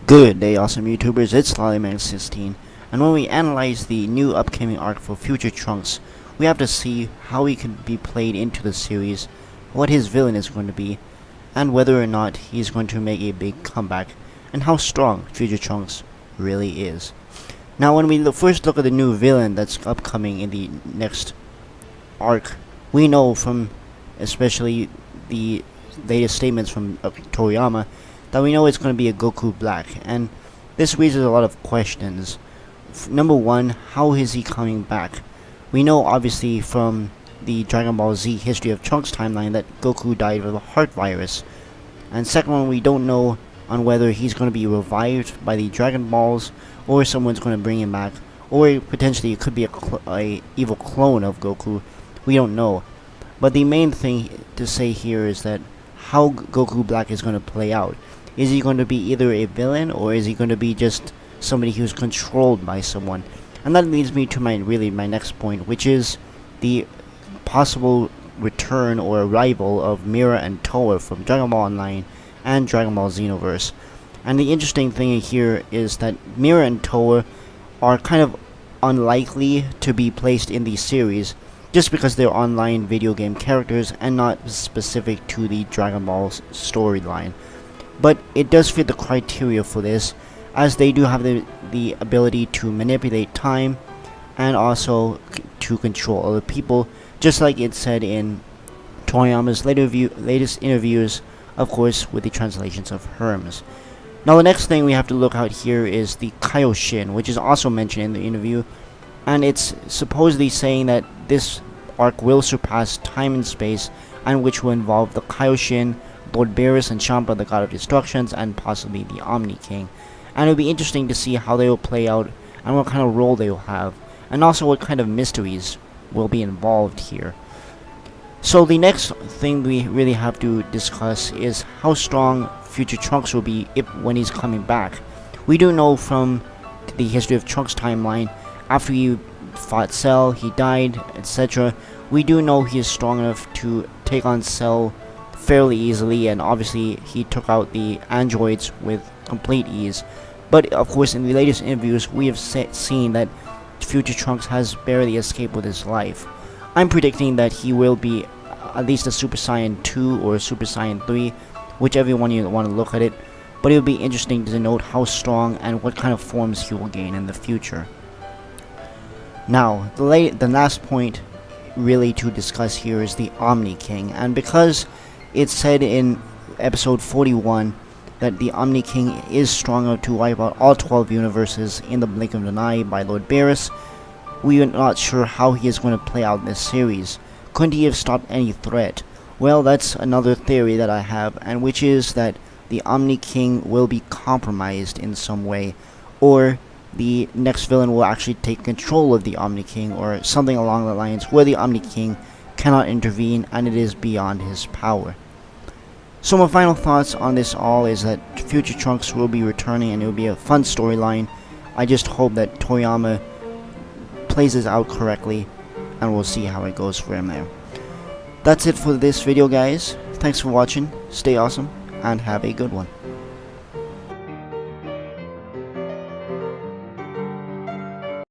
Good day, awesome YouTubers, it's LollyMan16, and when we analyze the new upcoming arc for Future Trunks, we have to see how he can be played into the series, what his villain is going to be, and whether or not he's going to make a big comeback, and how strong Future Trunks really is. Now when we first look at the new villain that's upcoming in the next arc, we know from especially the latest statements from Toriyama that we know it's going to be a Goku Black, and this raises a lot of questions. Number one, how is he coming back? We know obviously from the Dragon Ball Z History of Trunks timeline that Goku died of a heart virus, and second one, we don't know on whether he's going to be revived by the Dragon Balls or someone's going to bring him back, or potentially it could be a evil clone of Goku. We don't know, but the main thing to say here is that how Goku Black is going to play out. Is he going to be either a villain, or is he going to be just somebody who's controlled by someone? And that leads me to my next point, which is the possible return or arrival of Mira and Toa from Dragon Ball Online and Dragon Ball Xenoverse. And the interesting thing here is that Mira and Toa are kind of unlikely to be placed in the series, just because they're online video game characters and not specific to the Dragon Ball storyline. But it does fit the criteria for this, as they do have the ability to manipulate time and also to control other people, just like it said in Toriyama's latest interviews, of course with the translations of Hermes. Now the next thing we have to look out here is the Kaioshin, which is also mentioned in the interview, and it's supposedly saying that this arc will surpass time and space, and which will involve the Kaioshin, Lord Beerus and Champa, the God of Destructions, and possibly the Omni King. And it'll be interesting to see how they will play out and what kind of role they will have, and also what kind of mysteries will be involved here. So the next thing we really have to discuss is how strong Future Trunks will be when he's coming back. We do know from the History of Trunks timeline, after he fought Cell, he died, etc. We do know he is strong enough to take on Cell fairly easily, and obviously he took out the androids with complete ease. But of course in the latest interviews we have seen that Future Trunks has barely escaped with his life. I'm predicting that he will be at least a Super Saiyan 2 or a Super Saiyan 3, whichever one you want to look at it, but it will be interesting to note how strong and what kind of forms he will gain in the future. Now the last point really to discuss here is the Omni King, and because it's said in episode 41 that the Omni King is strong enough to wipe out all 12 universes in the blink of an eye by Lord Beerus, we are not sure how he is going to play out in this series. Couldn't he have stopped any threat? Well, that's another theory that I have, and which is that the Omni King will be compromised in some way, or the next villain will actually take control of the Omni King, or something along the lines where the Omni King cannot intervene and it is beyond his power. So my final thoughts on this all is that Future Trunks will be returning and it will be a fun storyline. I just hope that Toriyama plays this out correctly, and we'll see how it goes for him there. That's it for this video, guys. Thanks for watching, stay awesome, and have a good one.